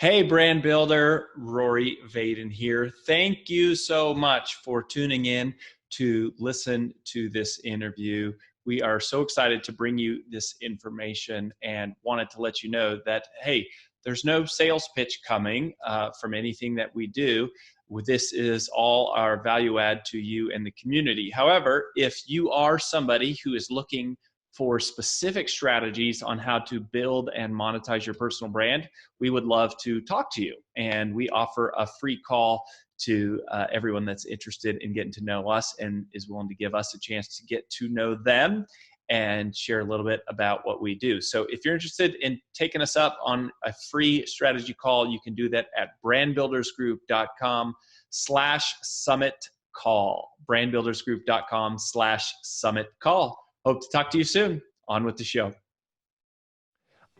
Hey, brand builder, Rory Vaden here. Thank you so much for tuning in to listen to this interview. We are so excited to bring you this information and wanted to let you know that, hey, there's no sales pitch coming from anything that we do. This is all our value add to you and the community. However, if you are somebody who is looking for specific strategies on how to build and monetize your personal brand, we would love to talk to you. And we offer a free call to everyone that's interested in getting to know us and is willing to give us a chance to get to know them and share a little bit about what we do. So if you're interested in taking us up on a free strategy call, you can do that at brandbuildersgroup.com/summit call. brandbuildersgroup.com/summit call. Hope to talk to you soon. On with the show.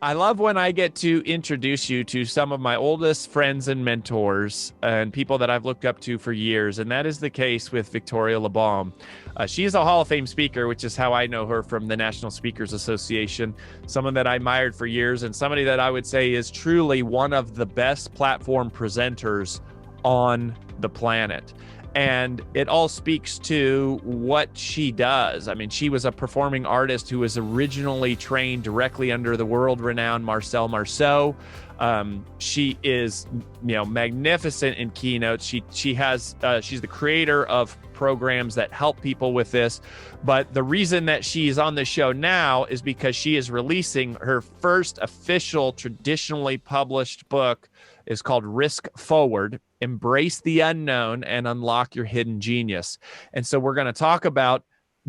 I love when I get to introduce you to some of my oldest friends and mentors and people that I've looked up to for years, and that is the case with Victoria Labalme. She is a Hall of Fame speaker, which is how I know her from the National Speakers Association, someone that I admired for years and somebody that I would say is truly one of the best platform presenters on the planet. And it all speaks to what she does. I mean, she was a performing artist who was originally trained directly under the world-renowned Marcel Marceau. She is, magnificent in keynotes. She's the creator of programs that help people with this. But the reason that she's on the show now is because she is releasing her first official, traditionally published book. Is called Risk Forward, Embrace the Unknown and Unlock Your Hidden Genius. And so we're going to talk about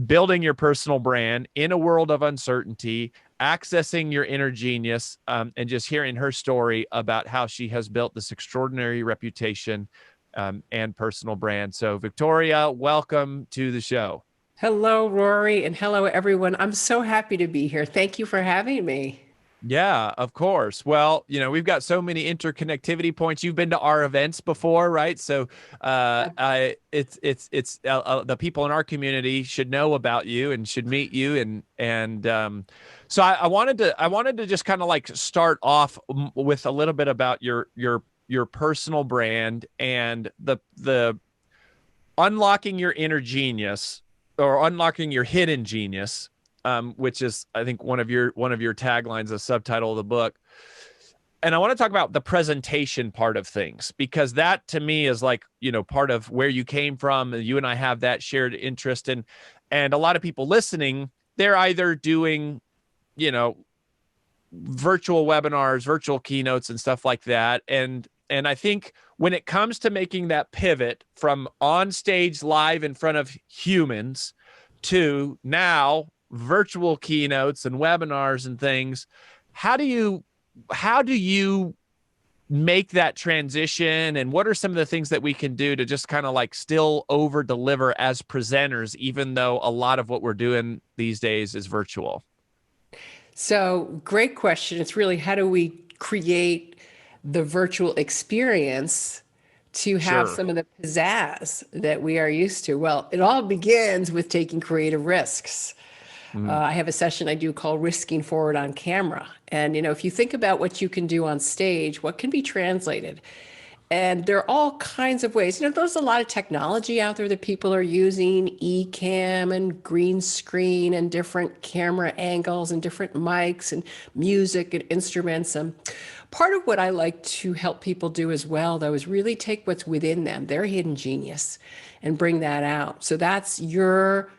building your personal brand in a world of uncertainty, accessing your inner genius, and just hearing her story about how she has built this extraordinary reputation and personal brand. So Victoria, welcome to the show. Hello, Rory, and hello, everyone. I'm so happy to be here. Thank you for having me. Yeah, of course. Well, we've got so many interconnectivity points. You've been to our events before, right? So, the people in our community should know about you and should meet you. So I wanted to just kind of like start off with a little bit about your personal brand and the unlocking your inner genius or unlocking your hidden genius. Which is, I think, one of your taglines, a subtitle of the book. And I want to talk about the presentation part of things, because that to me is like, part of where you came from. You and I have that shared interest in, and a lot of people listening, they're either doing, virtual webinars, virtual keynotes and stuff like that. And I think when it comes to making that pivot from on stage live in front of humans to now virtual keynotes and webinars and things, how do you make that transition, and what are some of the things that we can do to just kind of like still over deliver as presenters, even though a lot of what we're doing these days is virtual? So, great question. It's really, how do we create the virtual experience to have some of the pizzazz that we are used to? Well, it all begins with taking creative risks. I have a session I do called Risking Forward on Camera. And, if you think about what you can do on stage, what can be translated? And there are all kinds of ways. There's a lot of technology out there that people are using, eCam and green screen and different camera angles and different mics and music and instruments. Part of what I like to help people do as well, though, is really take what's within them, their hidden genius, and bring that out. So that's your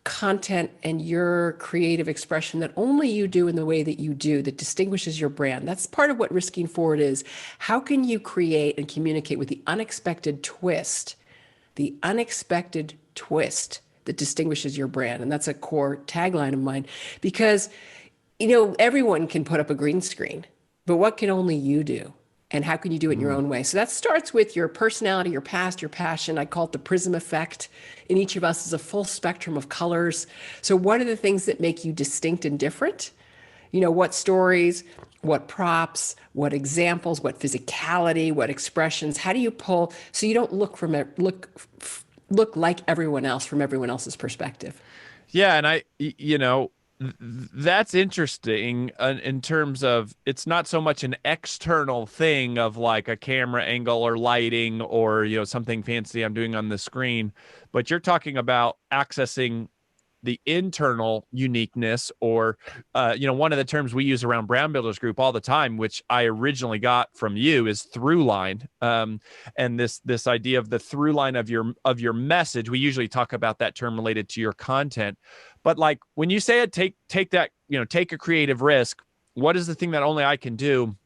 content and your creative expression that only you do in the way that you do, that distinguishes your brand. That's part of what Risking Forward is. How can you create and communicate with the unexpected twist that distinguishes your brand? And that's a core tagline of mine, because, everyone can put up a green screen, but what can only you do? And how can you do it in your own way? So that starts with your personality, your past, your passion. I call it the prism effect. In each of us is a full spectrum of colors. So what are the things that make you distinct and different? What stories, what props, what examples, what physicality, what expressions? How do you pull so you don't look like everyone else from everyone else's perspective? Yeah, and That's interesting in terms of it's not so much an external thing of like a camera angle or lighting or something fancy I'm doing on the screen, but you're talking about accessing the internal uniqueness or one of the terms we use around Brand Builders Group all the time, which I originally got from you, is through line. And this idea of the through line of your message. We usually talk about that term related to your content, but like when you say it, take that, take a creative risk. What is the thing that only I can do?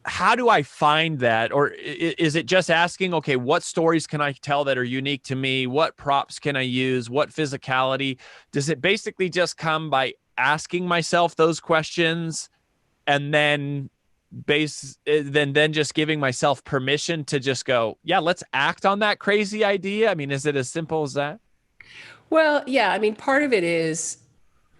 How do I find that? Or is it just asking, okay, what stories can I tell that are unique to me? What props can I use? What physicality? Does it basically just come by asking myself those questions and then then just giving myself permission to just go, yeah, let's act on that crazy idea? I mean, is it as simple as that? Well, yeah, I mean, part of it is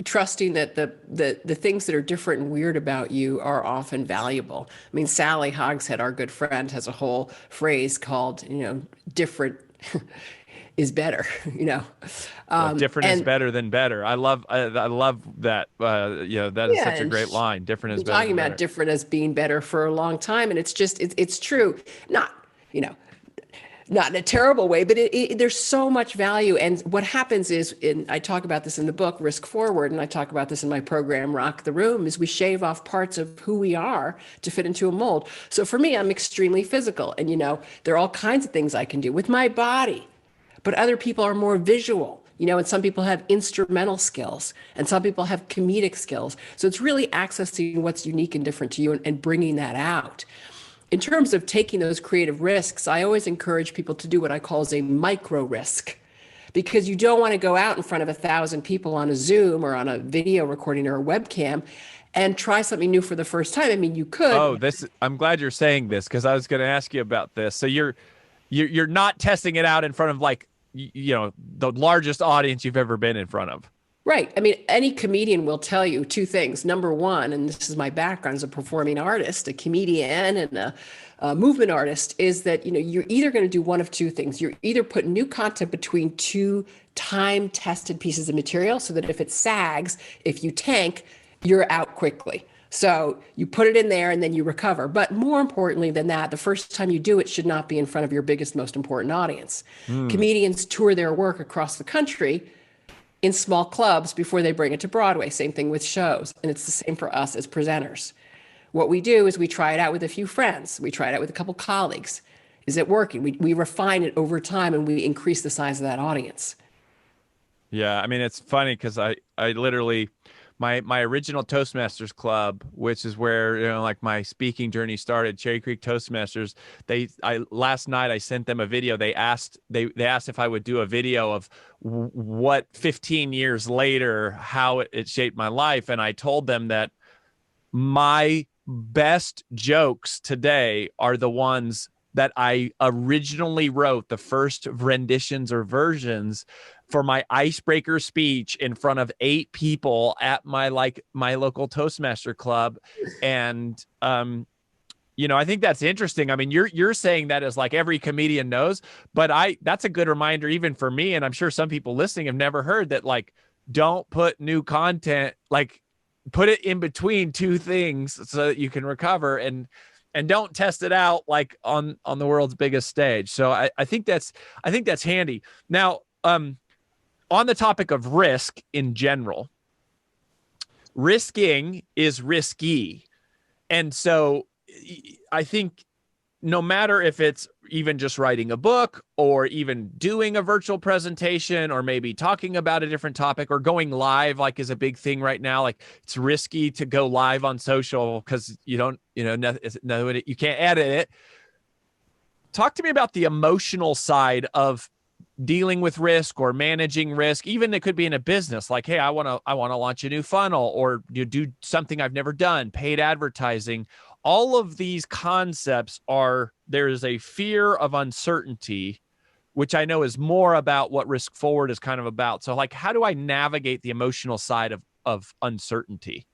trusting that the things that are different and weird about you are often valuable. I mean, Sally Hogshead, our good friend, has a whole phrase called, different is better, Yeah, different is and better than better. I love that. That is yeah, such a great line. Different is been better talking than about better. different as being better for a long time, and it's true. Not, you know, not in a terrible way, but there's so much value. And what happens is, I talk about this in the book, Risk Forward, and I talk about this in my program, Rock the Room, is we shave off parts of who we are to fit into a mold. So for me, I'm extremely physical. And, there are all kinds of things I can do with my body, but other people are more visual. And some people have instrumental skills and some people have comedic skills. So it's really accessing what's unique and different to you and bringing that out. In terms of taking those creative risks, I always encourage people to do what I call as a micro risk, because you don't want to go out in front of 1,000 people on a Zoom or on a video recording or a webcam and try something new for the first time. I mean, you Oh, could. I'm glad you're saying this because I was going to ask you about this. So you're not testing it out in front of like the largest audience you've ever been in front of. Right. I mean, any comedian will tell you two things. Number one, and this is my background as a performing artist, a comedian and a movement artist, is that, you're either going to do one of two things. You're either put new content between two time-tested pieces of material so that if it sags, if you tank, you're out quickly. So you put it in there and then you recover. But more importantly than that, the first time you do it should not be in front of your biggest, most important audience. Comedians tour their work across the country in small clubs before they bring it to Broadway. Same thing with shows. And it's the same for us as presenters. What we do is we try it out with a few friends. We try it out with a couple colleagues. Is it working? We refine it over time and we increase the size of that audience. Yeah, I mean it's funny because I literally my original Toastmasters club, which is where like my speaking journey started, Cherry Creek Toastmasters. Last night I sent them a video. They asked if I would do a video of what 15 years later how it shaped my life, and I told them that my best jokes today are the ones that I originally wrote, the first renditions or versions for my icebreaker speech in front of 8 people at my local Toastmaster club. And I think that's interesting. I mean, you're saying that as like every comedian knows, but that's a good reminder even for me, and I'm sure some people listening have never heard that, like, don't put new content, like put it in between two things so that you can recover, and don't test it out like on the world's biggest stage. So I think that's handy. Now, on the topic of risk in general, risking is risky. And so I think no matter if it's even just writing a book or even doing a virtual presentation or maybe talking about a different topic or going live, like is a big thing right now. Like it's risky to go live on social because you don't, you can't edit it. Talk to me about the emotional side of dealing with risk or managing risk. Even it could be in a business, like, hey, I want to launch a new funnel or you do something I've never done, paid advertising. All of these concepts there is a fear of uncertainty, which I know is more about what Risk Forward is kind of about. So like, how do I navigate the emotional side of uncertainty?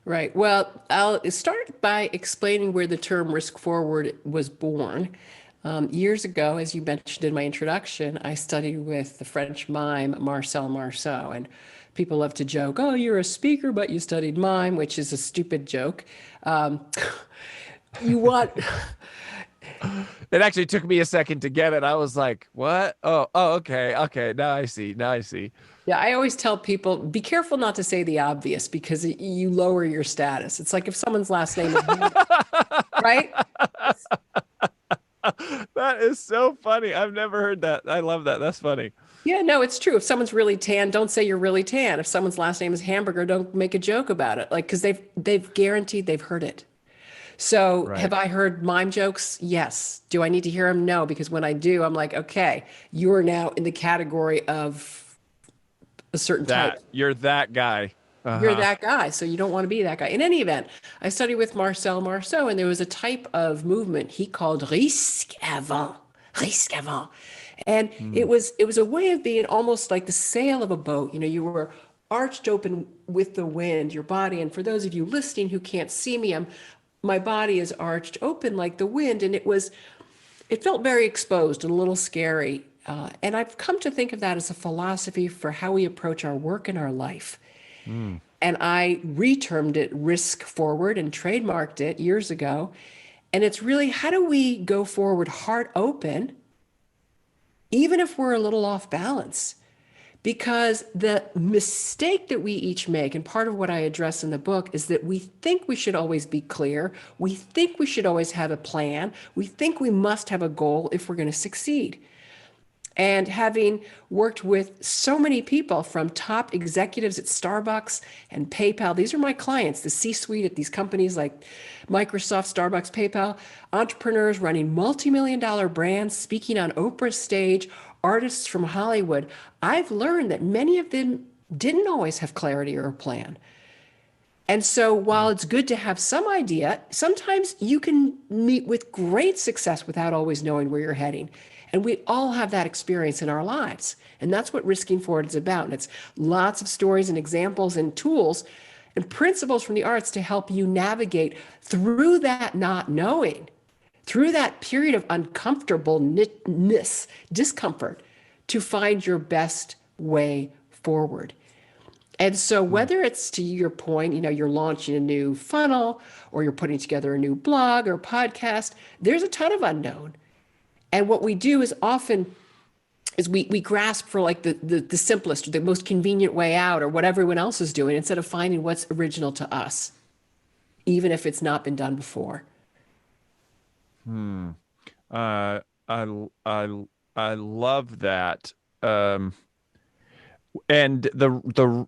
Right. Well, I'll start by explaining where the term risk forward was born. Years ago, as you mentioned in my introduction, I studied with the French mime Marcel Marceau, and people love to joke, "Oh, you're a speaker, but you studied mime," which is a stupid joke. Um, you want It actually took me a second to get it. I was like, "What? Oh, okay, okay. Now I see. Now I see." Yeah, I always tell people, be careful not to say the obvious because you lower your status. It's like if someone's last name is Hammer, right? That is so funny. I've never heard that. I love that. That's funny. Yeah, no, it's true. If someone's really tan, don't say you're really tan. If someone's last name is Hamburger, don't make a joke about it. Like, because they've guaranteed they've heard it. So Right. have I heard mime jokes? Yes. Do I need to hear them? No, because when I do, I'm like, okay, you are now in the category of a certain type. That you're that guy. You're Uh-huh. that guy, so you don't want to be that guy. In any event, I studied with Marcel Marceau, and there was a type of movement he called risque avant. And Hmm. it was a way of being almost like the sail of a boat. You know, you were arched open with the wind, your body. And for those of you listening who can't see me, my body is arched open like the wind, and it felt very exposed and a little scary. And I've come to think of that as a philosophy for how we approach our work and our life. Hmm. And I retermed it risk forward and trademarked it years ago. And it's really how do we go forward heart open, even if we're a little off balance? Because the mistake that we each make, and part of what I address in the book, is that we think we should always be clear. We think we should always have a plan. We think we must have a goal if we're going to succeed. And having worked with so many people from top executives at Starbucks and PayPal, these are my clients, the C-suite at these companies like Microsoft, Starbucks, PayPal, entrepreneurs running multi-million-dollar brands, speaking on Oprah's stage, artists from Hollywood. I've learned that many of them didn't always have clarity or a plan. And so while it's good to have some idea, sometimes you can meet with great success without always knowing where you're heading. And we all have that experience in our lives. And that's what Risking Forward is about. And it's lots of stories and examples and tools and principles from the arts to help you navigate through that not knowing, through that period of uncomfortableness, discomfort, to find your best way forward. And so whether it's to your point, you know, you're launching a new funnel or you're putting together a new blog or podcast, there's a ton of unknown. And what we do is often is we grasp for like the simplest or the most convenient way out or what everyone else is doing instead of finding what's original to us, even if it's not been done before. Hmm. Uh, I I love that. And the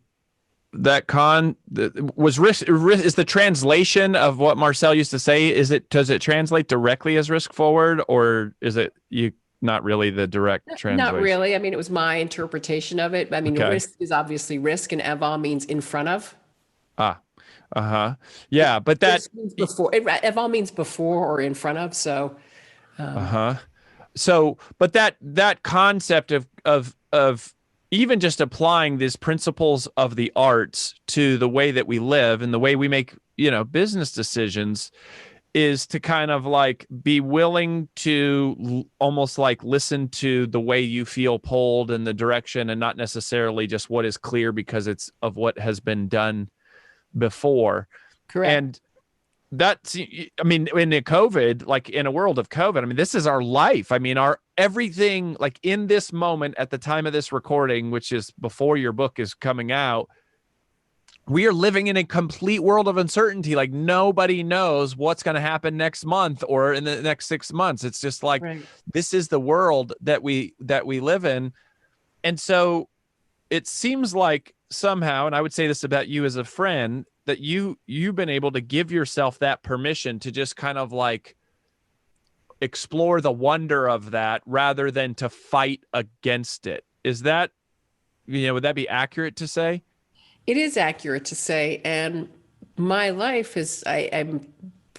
that was risk is the translation of what Marcel used to say. Does it translate directly as risk forward, or is it you not really the direct Not translation? really. I mean, it was my interpretation of it. I mean, Okay. risk is obviously risk, and avant means in front of. Ah. Uh-huh. Yeah, but that. Risk means before. Avant means before or in front of. So, Uh-huh. So, but that concept of even just applying these principles of the arts to the way that we live and the way we make, business decisions is to kind of like be willing to almost like listen to the way you feel pulled in the direction and not necessarily just what is clear because it's of what has been done before. correct. And that's, I mean, in the COVID, like in a world of COVID, I mean, this is our life. I mean, our everything, like in this moment at the time of this recording, which is before your book is coming out, we are living in a complete world of uncertainty. Like nobody knows what's going to happen next month or in the next 6 months. It's just like, Right. this is the world that we live in. And so it seems like somehow, and I would say this about you as a friend, that you've been able to give yourself that permission to just kind of like explore the wonder of that rather than to fight against it. Is that, would that be accurate to say? It is accurate to say, and my life is, I'm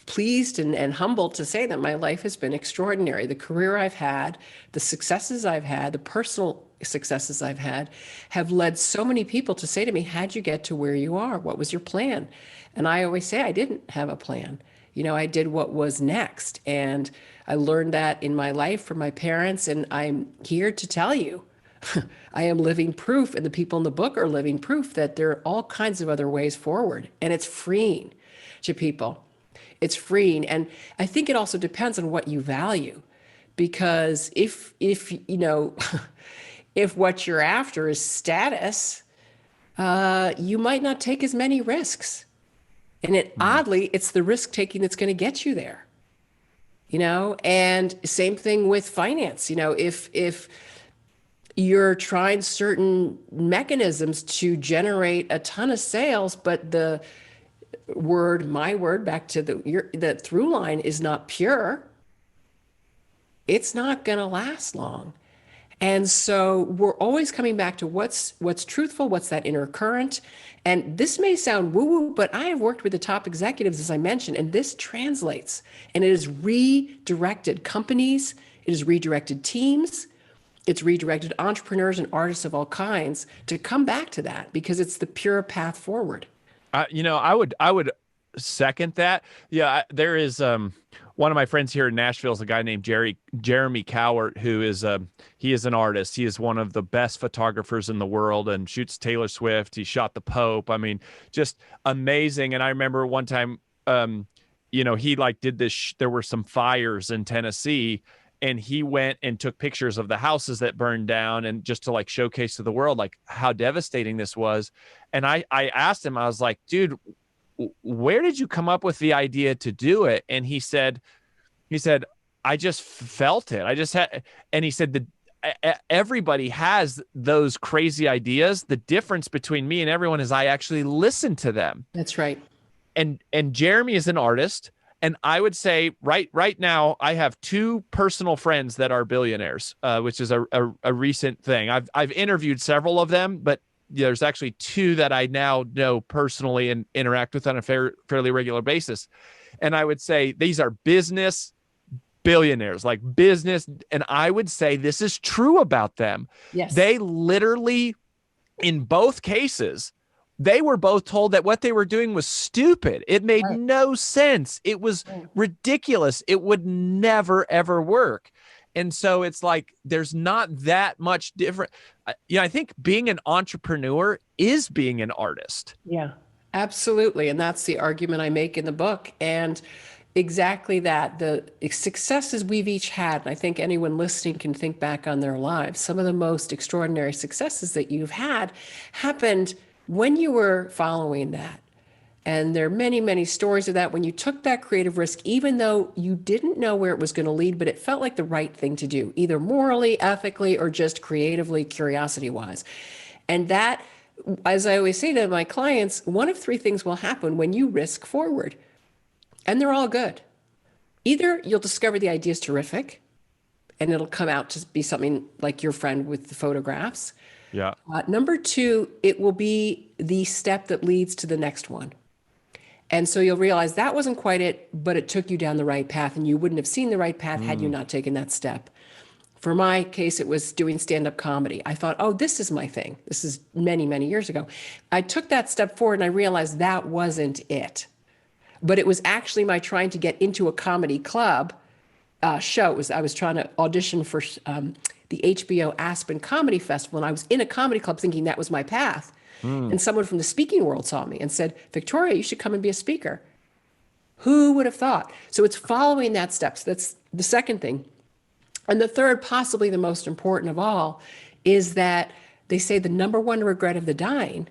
pleased and humbled to say that my life has been extraordinary. The career I've had, the successes I've had, the personal successes I've had have led so many people to say to me, how'd you get to where you are? What was your plan? And I always say, I didn't have a plan. I did what was next. And I learned that in my life from my parents, and I'm here to tell you, I am living proof, and the people in the book are living proof that there are all kinds of other ways forward, and it's freeing to people. It's freeing, and I think it also depends on what you value, because if you know, if what you're after is status, you might not take as many risks. And oddly, it's the risk taking that's going to get you there. And same thing with finance. If you're trying certain mechanisms to generate a ton of sales, but my word, back to the through line is not pure, it's not going to last long. And so we're always coming back to what's truthful, what's that inner current. And this may sound woo-woo, but I have worked with the top executives, as I mentioned, and this translates. And it has redirected companies, it has redirected teams, it's redirected entrepreneurs and artists of all kinds to come back to that, because it's the pure path forward. I would second that. Yeah, there is one of my friends here in Nashville is a guy named Jeremy Cowart, who is he is an artist. He is one of the best photographers in the world and shoots Taylor Swift. He shot the Pope. I mean, just amazing. And I remember one time, he like did this. There were some fires in Tennessee, and he went and took pictures of the houses that burned down, and just to like showcase to the world like how devastating this was. And I asked him, I was like, dude, where did you come up with the idea to do it? And he said, I just felt it. I just had, and he said that everybody has those crazy ideas. The difference between me and everyone is I actually listen to them. That's right. And Jeremy is an artist. And I would say right now, I have two personal friends that are billionaires, which is a recent thing. I've interviewed several of them, but there's actually two that I now know personally and interact with on a fairly regular basis. And I would say these are business billionaires, like business. And I would say this is true about them. Yes. They literally, in both cases, they were both told that what they were doing was stupid. It made no sense. It was ridiculous. It would never, ever work. And so it's like, there's not that much different. I think being an entrepreneur is being an artist. Yeah, absolutely. And that's the argument I make in the book. And exactly that, the successes we've each had, and I think anyone listening can think back on their lives, some of the most extraordinary successes that you've had happened when you were following that. And there are many, many stories of that when you took that creative risk, even though you didn't know where it was going to lead, but it felt like the right thing to do, either morally, ethically, or just creatively, curiosity-wise. And that, as I always say to my clients, one of three things will happen when you risk forward. And they're all good. Either you'll discover the idea is terrific, and it'll come out to be something like your friend with the photographs. Yeah. Number two, it will be the step that leads to the next one. And so you'll realize that wasn't quite it, but it took you down the right path, and you wouldn't have seen the right path had you not taken that step. For my case, it was doing stand-up comedy. I thought, oh, this is my thing. This is many, many years ago. I took that step forward, and I realized that wasn't it. But it was actually my trying to get into a comedy club show. I was trying to audition for the HBO Aspen Comedy Festival, and I was in a comedy club thinking that was my path. And someone from the speaking world saw me and said, Victoria, you should come and be a speaker. Who would have thought? So it's following that steps. That's the second thing. And the third, possibly the most important of all, is that they say the number one regret of the dying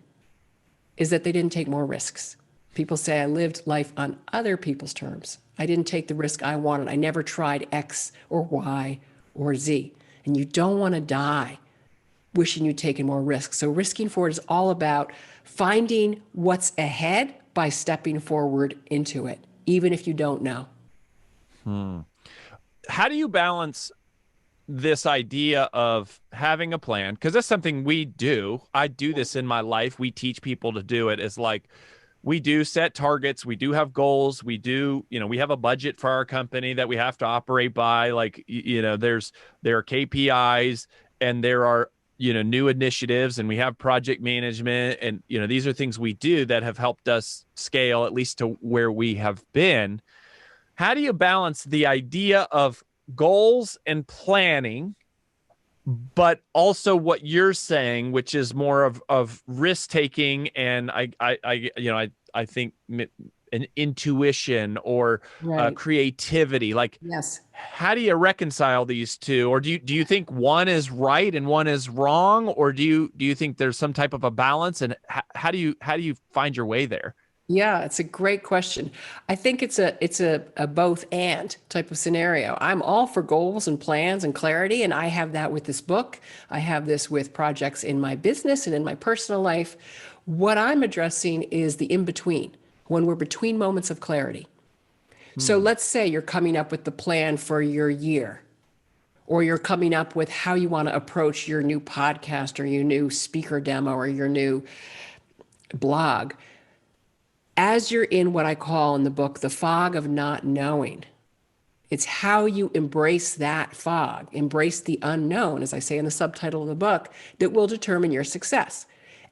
is that they didn't take more risks. People say, I lived life on other people's terms. I didn't take the risk I wanted. I never tried X or Y or Z. And you don't want to die wishing you'd taken more risks. So risking forward is all about finding what's ahead by stepping forward into it, even if you don't know. How do you balance this idea of having a plan? Because that's something we do. I do this in my life. We teach people to do it. It's like, we do set targets. We do have goals. We do, we have a budget for our company that we have to operate by. Like, there are KPIs, and there are, new initiatives, and we have project management. And, these are things we do that have helped us scale, at least to where we have been. how do you balance the idea of goals and planning, but also what you're saying, which is more of risk taking, and I think an intuition or Right. creativity. Like, Yes. how do you reconcile these two? Or do you think one is right and one is wrong, or do you think there's some type of a balance? And how do you find your way there? Yeah, it's a great question. I think it's a both and type of scenario. I'm all for goals and plans and clarity, and I have that with this book. I have this with projects in my business and in my personal life. What I'm addressing is the in between, when we're between moments of clarity. So let's say you're coming up with the plan for your year, or you're coming up with how you want to approach your new podcast or your new speaker demo or your new blog. As you're in what I call in the book, the fog of not knowing, it's how you embrace that fog, embrace the unknown, as I say in the subtitle of the book, that will determine your success.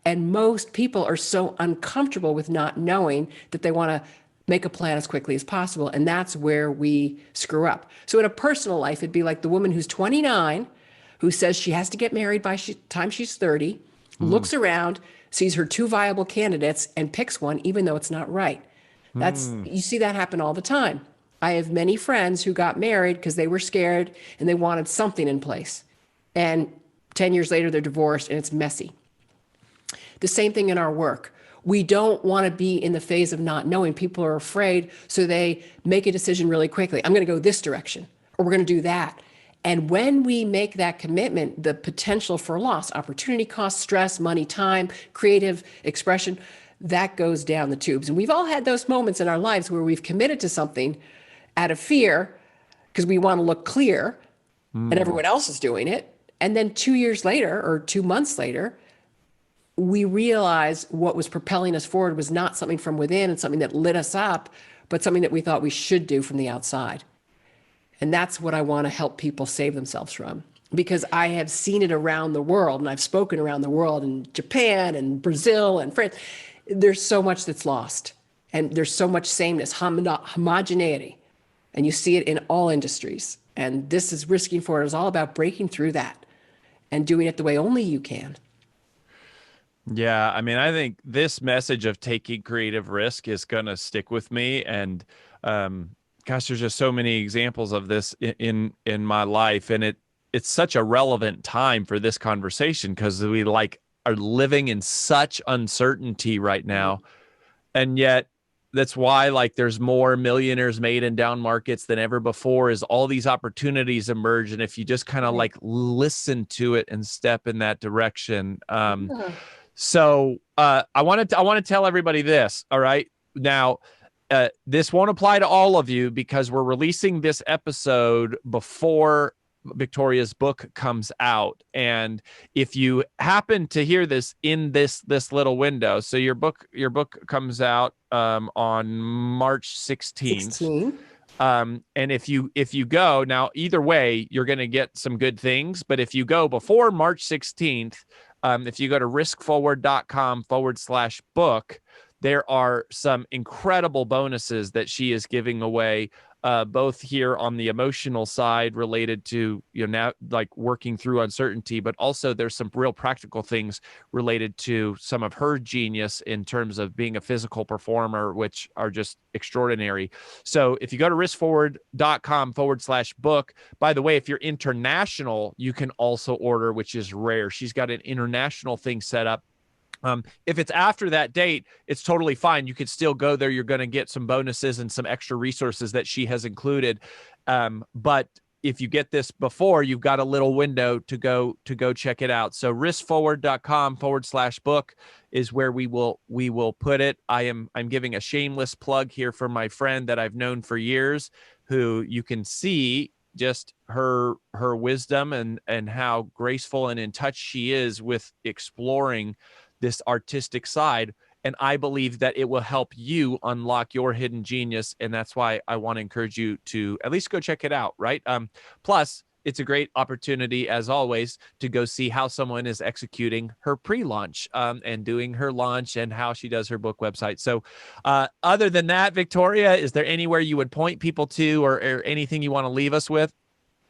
And most people are so uncomfortable with not knowing that they want to make a plan as quickly as possible. And that's where we screw up. So in a personal life, it'd be like the woman who's 29, who says she has to get married by the time she's 30, looks around, sees her two viable candidates and picks one, even though it's not right. You see that happen all the time. I have many friends who got married because they were scared and they wanted something in place. And 10 years later, they're divorced and it's messy. The same thing in our work. We don't want to be in the phase of not knowing. People are afraid, so they make a decision really quickly. I'm going to go this direction, or we're going to do that. And when we make that commitment, the potential for loss, opportunity cost, stress, money, time, creative expression, that goes down the tubes. And we've all had those moments in our lives where we've committed to something out of fear because we want to look clear and everyone else is doing it. And then 2 years later or 2 months later, we realize what was propelling us forward was not something from within and something that lit us up, but something that we thought we should do from the outside. And that's what I want to help people save themselves from, because I have seen it around the world and I've spoken around the world in Japan and Brazil and France. There's so much that's lost and there's so much sameness, homogeneity. And you see it in all industries. And this is Risking Forward is all about breaking through that and doing it the way only you can. Yeah, I mean, I think this message of taking creative risk is going to stick with me. And gosh, there's just so many examples of this in my life, and it's such a relevant time for this conversation because we are living in such uncertainty right now, and yet that's why there's more millionaires made in down markets than ever before. Is all these opportunities emerge, and if you just kind of listen to it and step in that direction. So I want to tell everybody this. All right, now. This won't apply to all of you because we're releasing this episode before Victoria's book comes out. And if you happen to hear this in this little window, so your book comes out on March 16th. And if you go now, either way, you're going to get some good things. But if you go before March 16th, if you go to riskforward.com/book, there are some incredible bonuses that she is giving away, both here on the emotional side related to, now working through uncertainty, but also there's some real practical things related to some of her genius in terms of being a physical performer, which are just extraordinary. So if you go to riskforward.com/book, by the way, if you're international, you can also order, which is rare. She's got an international thing set up. If it's after that date, it's totally fine. You could still go there. You're going to get some bonuses and some extra resources that she has included. But if you get this before, you've got a little window to go check it out. So riskforward.com/book is where we will put it. I'm giving a shameless plug here for my friend that I've known for years, who you can see just her wisdom and how graceful and in touch she is with exploring this artistic side. And I believe that it will help you unlock your hidden genius. And that's why I want to encourage you to at least go check it out. Right. Plus, it's a great opportunity, as always, to go see how someone is executing her pre-launch and doing her launch and how she does her book website. So other than that, Victoria, is there anywhere you would point people to or anything you want to leave us with?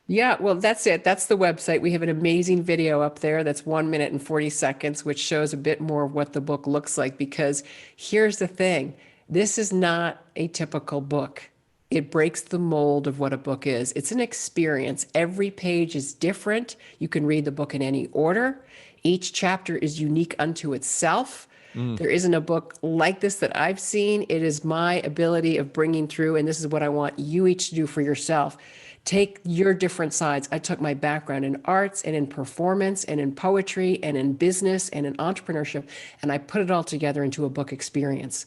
Yeah, well, that's it. That's the website. We have an amazing video up there that's 1 minute and 40 seconds, which shows a bit more of what the book looks like. Because here's the thing, this is not a typical book. It breaks the mold of what a book is. It's an experience. Every page is different. You can read the book in any order. Each chapter is unique unto itself. There isn't a book like this that I've seen. It is my ability of bringing through, and this is what I want you each to do for yourself. Take your different sides. I took my background in arts and in performance and in poetry and in business and in entrepreneurship, and I put it all together into a book experience.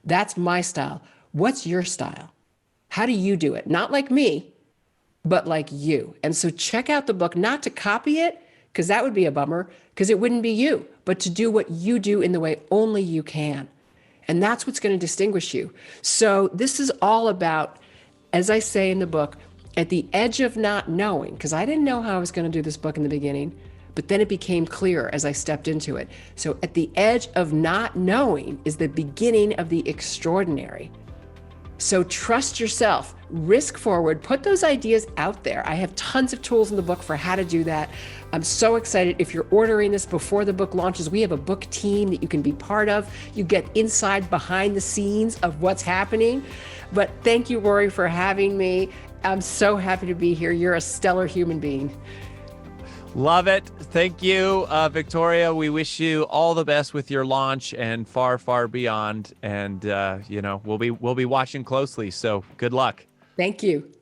That's my style. What's your style? How do you do it? Not like me, but like you. And so check out the book, not to copy it, because that would be a bummer, because it wouldn't be you, but to do what you do in the way only you can. And that's what's going to distinguish you. So this is all about, as I say in the book, at the edge of not knowing, because I didn't know how I was going to do this book in the beginning, but then it became clear as I stepped into it. So at the edge of not knowing is the beginning of the extraordinary. So trust yourself, risk forward, put those ideas out there. I have tons of tools in the book for how to do that. I'm so excited. If you're ordering this before the book launches, we have a book team that you can be part of. You get inside behind the scenes of what's happening. But thank you, Rory, for having me. I'm so happy to be here. You're a stellar human being. Love it. Thank you, Victoria. We wish you all the best with your launch and far, far beyond. And we'll be watching closely. So good luck. Thank you.